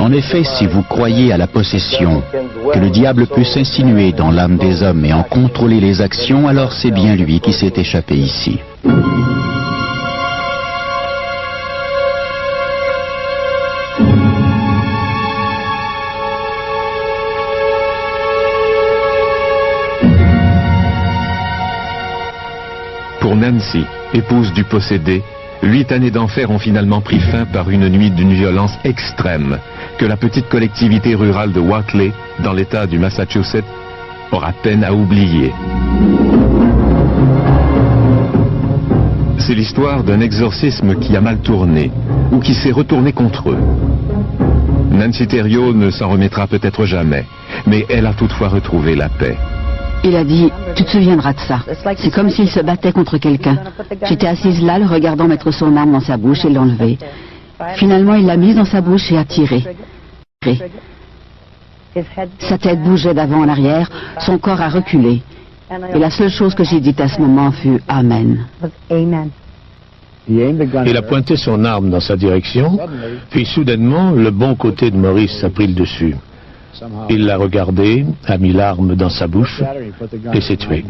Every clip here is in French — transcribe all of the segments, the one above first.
En effet, si vous croyez à la possession, que le diable peut s'insinuer dans l'âme des hommes et en contrôler les actions, alors c'est bien lui qui s'est échappé ici. Pour Nancy, épouse du possédé, 8 années d'enfer ont finalement pris fin par une nuit d'une violence extrême que la petite collectivité rurale de Whately, dans l'État du Massachusetts, aura peine à oublier. C'est l'histoire d'un exorcisme qui a mal tourné, ou qui s'est retourné contre eux. Nancy Thériault ne s'en remettra peut-être jamais, mais elle a toutefois retrouvé la paix. Il a dit, tu te souviendras de ça. C'est comme s'il se battait contre quelqu'un. J'étais assise là, le regardant mettre son arme dans sa bouche et l'enlever. Finalement, il l'a mise dans sa bouche et a tiré. Sa tête bougeait d'avant en arrière, son corps a reculé. Et la seule chose que j'ai dite à ce moment fut « Amen ». Il a pointé son arme dans sa direction, puis soudainement, le bon côté de Maurice a pris le dessus. Il l'a regardé, a mis l'arme dans sa bouche et s'est tué.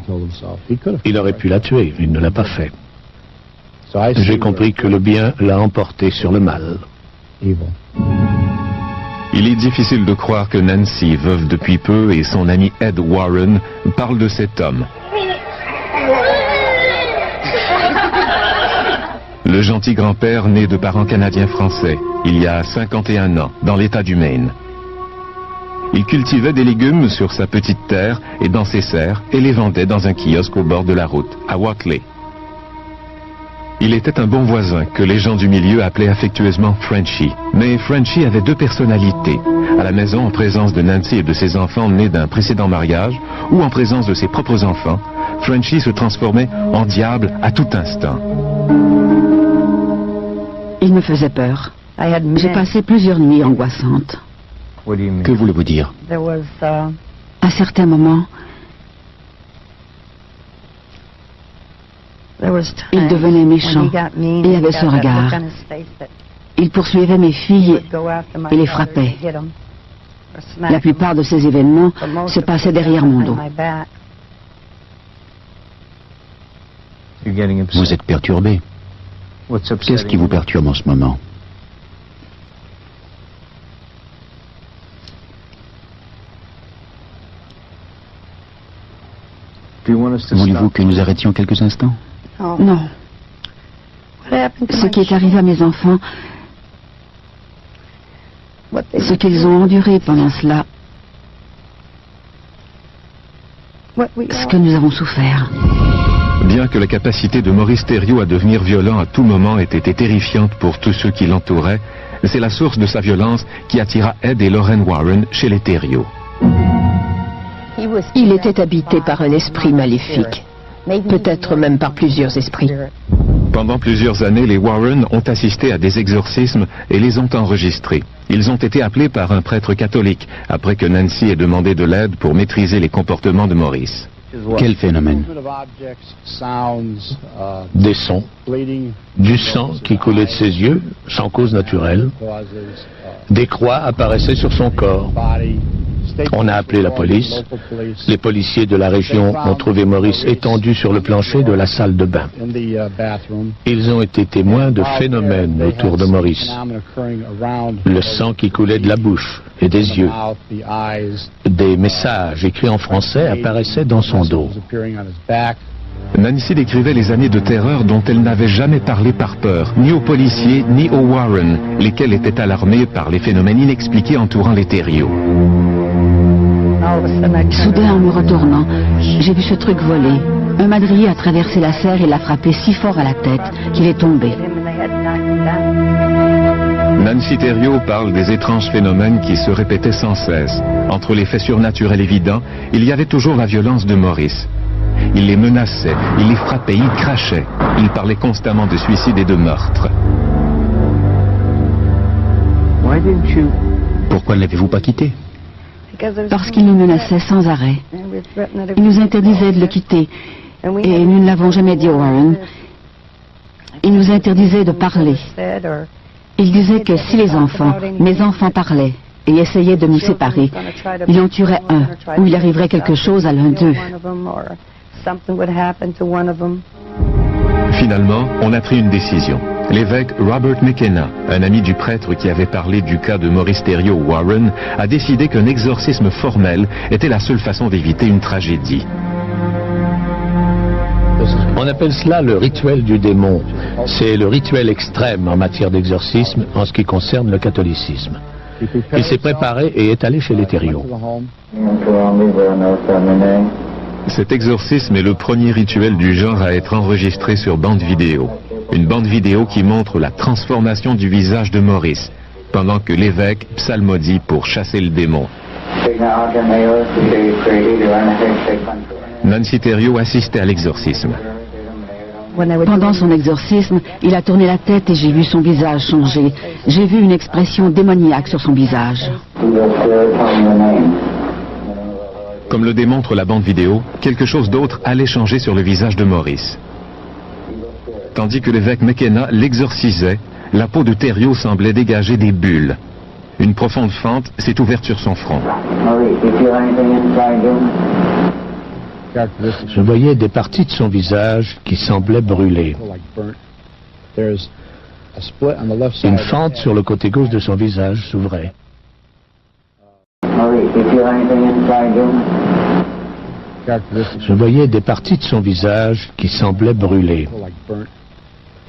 Il aurait pu la tuer, il ne l'a pas fait. J'ai compris que le bien l'a emporté sur le mal. Il est difficile de croire que Nancy, veuve depuis peu, et son ami Ed Warren parlent de cet homme. Le gentil grand-père né de parents canadiens-français, il y a 51 ans, dans l'État du Maine. Il cultivait des légumes sur sa petite terre et dans ses serres et les vendait dans un kiosque au bord de la route, à Whately. Il était un bon voisin que les gens du milieu appelaient affectueusement Frenchy. Mais Frenchy avait deux personnalités. À la maison, en présence de Nancy et de ses enfants nés d'un précédent mariage, ou en présence de ses propres enfants, Frenchy se transformait en diable à tout instant. Il me faisait peur. J'ai passé plusieurs nuits angoissantes. Que voulez-vous dire? À certains moments, il devenait méchant et avait ce regard. Il poursuivait mes filles et les frappait. La plupart de ces événements se passaient derrière mon dos. Vous êtes perturbé. Qu'est-ce qui vous perturbe en ce moment? Voulez-vous que nous arrêtions quelques instants? Non. Ce qui est arrivé à mes enfants, ce qu'ils ont enduré pendant cela, ce que nous avons souffert. Bien que la capacité de Maurice Thériault à devenir violent à tout moment ait été terrifiante pour tous ceux qui l'entouraient, c'est la source de sa violence qui attira Ed et Lorraine Warren chez les Thériault. Il était habité par un esprit maléfique, peut-être même par plusieurs esprits. Pendant plusieurs années, les Warren ont assisté à des exorcismes et les ont enregistrés. Ils ont été appelés par un prêtre catholique après que Nancy ait demandé de l'aide pour maîtriser les comportements de Maurice. Quel phénomène? Des sons, du sang qui coulait de ses yeux, sans cause naturelle. Des croix apparaissaient sur son corps. On a appelé la police. Les policiers de la région ont trouvé Maurice étendu sur le plancher de la salle de bain. Ils ont été témoins de phénomènes autour de Maurice. Le sang qui coulait de la bouche et des yeux. Des messages écrits en français apparaissaient dans son dos. Nancy décrivait les années de terreur dont elle n'avait jamais parlé par peur, ni aux policiers, ni aux Warren, lesquels étaient alarmés par les phénomènes inexpliqués entourant les Thériault. Soudain, en me retournant, j'ai vu ce truc voler. Un madrier a traversé la serre et l'a frappé si fort à la tête qu'il est tombé. Nancy Thériault parle des étranges phénomènes qui se répétaient sans cesse. Entre les faits surnaturels évidents, il y avait toujours la violence de Maurice. Il les menaçait, il les frappait, il crachait. Il parlait constamment de suicide et de meurtre. Pourquoi ne l'avez-vous pas quitté? Parce qu'il nous menaçait sans arrêt. Il nous interdisait de le quitter. Et nous ne l'avons jamais dit aux Warren. Il nous interdisait de parler. Il disait que si mes enfants parlaient et essayaient de nous séparer, il en tuerait un, ou il arriverait quelque chose à l'un d'eux. Finalement, on a pris une décision. L'évêque Robert McKenna, un ami du prêtre qui avait parlé du cas de Maurice Thériault-Warren, a décidé qu'un exorcisme formel était la seule façon d'éviter une tragédie. On appelle cela le rituel du démon. C'est le rituel extrême en matière d'exorcisme en ce qui concerne le catholicisme. Il s'est préparé et est allé chez les Thériault. Cet exorcisme est le premier rituel du genre à être enregistré sur bande vidéo. Une bande vidéo qui montre la transformation du visage de Maurice, pendant que l'évêque psalmodie pour chasser le démon. Nancy Thériault assistait à l'exorcisme. Pendant son exorcisme, il a tourné la tête et j'ai vu son visage changer. J'ai vu une expression démoniaque sur son visage. Comme le démontre la bande vidéo, quelque chose d'autre allait changer sur le visage de Maurice. Tandis que l'évêque McKenna l'exorcisait, la peau de Thériault semblait dégager des bulles. Une profonde fente s'est ouverte sur son front. Je voyais des parties de son visage qui semblaient brûler. Une fente sur le côté gauche de son visage s'ouvrait. Je voyais des parties de son visage qui semblaient brûler.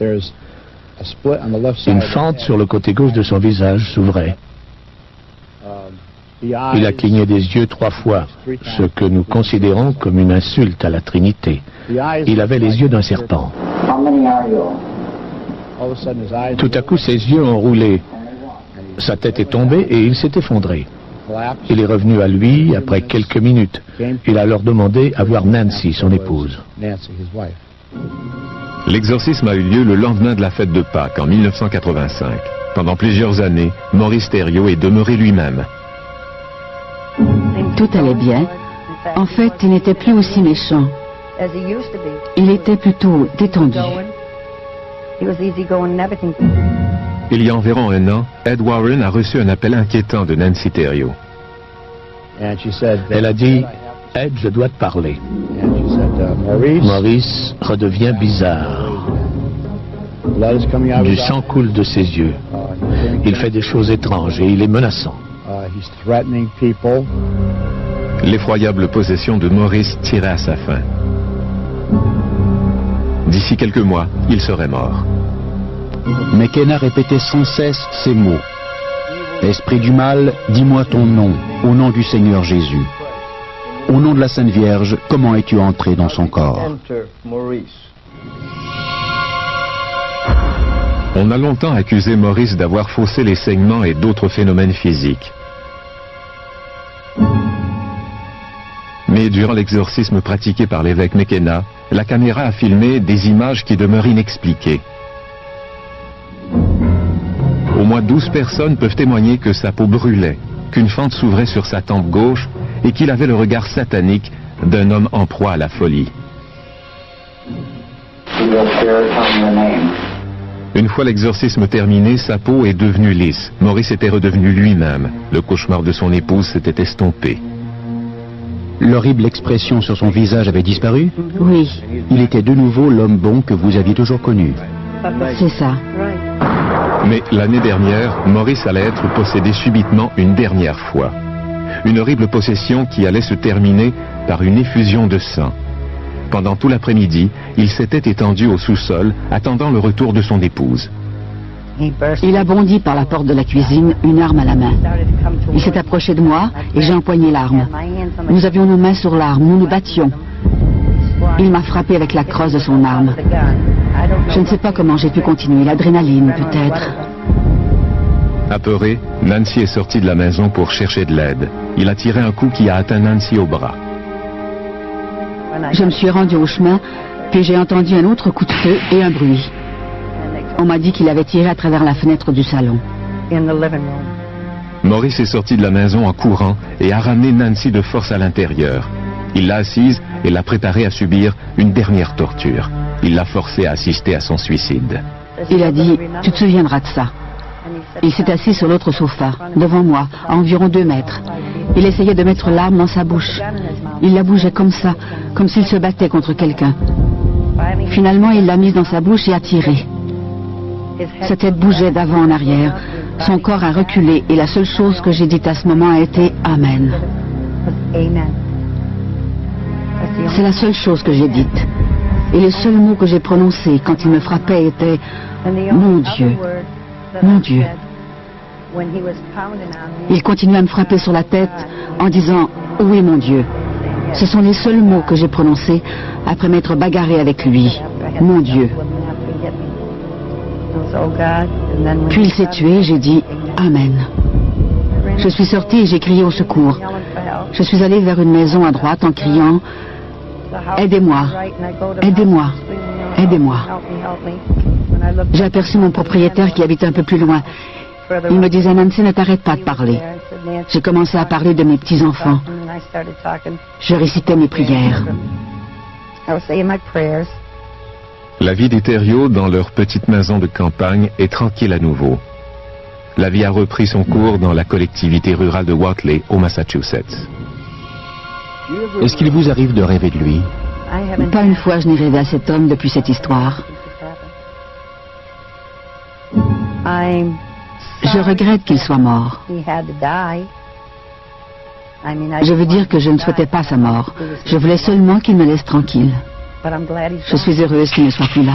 Une fente sur le côté gauche de son visage s'ouvrait. Il a cligné des yeux 3 fois, ce que nous considérons comme une insulte à la Trinité. Il avait les yeux d'un serpent. Tout à coup, ses yeux ont roulé. Sa tête est tombée et il s'est effondré. Il est revenu à lui après quelques minutes. Il a alors demandé à voir Nancy, son épouse. L'exorcisme a eu lieu le lendemain de la fête de Pâques, en 1985. Pendant plusieurs années, Maurice Thériault est demeuré lui-même. Tout allait bien. En fait, il n'était plus aussi méchant. Il était plutôt détendu. Il y a environ un an, Ed Warren a reçu un appel inquiétant de Nancy Thériault. Elle a dit, « Ed, je dois te parler. » Maurice redevient bizarre. Du sang coule de ses yeux. Il fait des choses étranges et il est menaçant. L'effroyable possession de Maurice tirait à sa fin. D'ici quelques mois, il serait mort. McKenna répétait sans cesse ces mots. « Esprit du mal, dis-moi ton nom, au nom du Seigneur Jésus. Au nom de la Sainte Vierge, comment es-tu entré dans son corps ?» On a longtemps accusé Maurice d'avoir faussé les saignements et d'autres phénomènes physiques. Mais durant l'exorcisme pratiqué par l'évêque McKenna, la caméra a filmé des images qui demeurent inexpliquées. Au moins 12 personnes peuvent témoigner que sa peau brûlait, qu'une fente s'ouvrait sur sa tempe gauche et qu'il avait le regard satanique d'un homme en proie à la folie. Une fois l'exorcisme terminé, sa peau est devenue lisse. Maurice était redevenu lui-même. Le cauchemar de son épouse s'était estompé. L'horrible expression sur son visage avait disparu? Oui, Il était de nouveau l'homme bon que vous aviez toujours connu. c'est ça. Mais l'année dernière, Maurice allait être possédé subitement une dernière fois. Une horrible possession qui allait se terminer par une effusion de sang. Pendant tout l'après-midi, il s'était étendu au sous-sol, attendant le retour de son épouse. Il a bondi par la porte de la cuisine, une arme à la main. Il s'est approché de moi et j'ai empoigné l'arme. Nous avions nos mains sur l'arme, nous nous battions. Il m'a frappé avec la crosse de son arme. Je ne sais pas comment j'ai pu continuer, l'adrénaline peut-être. Apeuré, Nancy est sortie de la maison pour chercher de l'aide. Il a tiré un coup qui a atteint Nancy au bras. Je me suis rendu au chemin, puis j'ai entendu un autre coup de feu et un bruit. On m'a dit qu'il avait tiré à travers la fenêtre du salon. Maurice est sorti de la maison en courant et a ramené Nancy de force à l'intérieur. Il l'a assise et l'a préparée à subir une dernière torture. Il l'a forcée à assister à son suicide. Il a dit, tu te souviendras de ça. Il s'est assis sur l'autre sofa, devant moi, à environ 2 mètres. Il essayait de mettre l'arme dans sa bouche. Il la bougeait comme ça, comme s'il se battait contre quelqu'un. Finalement, il l'a mise dans sa bouche et a tiré. Sa tête bougeait d'avant en arrière. Son corps a reculé et la seule chose que j'ai dite à ce moment a été « Amen ». C'est la seule chose que j'ai dite. Et le seul mot que j'ai prononcé quand il me frappait était « Mon Dieu, mon Dieu ». Il continuait à me frapper sur la tête en disant « Oui, mon Dieu ». Ce sont les seuls mots que j'ai prononcés après m'être bagarré avec lui. « Mon Dieu ». Puis il s'est tué, j'ai dit « Amen ». Je suis sortie et j'ai crié au secours. Je suis allée vers une maison à droite en criant « Aidez-moi, aidez-moi, aidez-moi ». J'ai aperçu mon propriétaire qui habite un peu plus loin. Il me disait « Nancy, ne t'arrête pas de parler ». J'ai commencé à parler de mes petits-enfants. Je récitais mes prières. La vie des Thériault dans leur petite maison de campagne est tranquille à nouveau. La vie a repris son cours dans la collectivité rurale de Whately, au Massachusetts. Est-ce qu'il vous arrive de rêver de lui? Pas une fois je n'ai rêvé à cet homme depuis cette histoire. Je regrette qu'il soit mort. Je veux dire que je ne souhaitais pas sa mort. Je voulais seulement qu'il me laisse tranquille. Je suis heureuse qu'il ne soit plus là.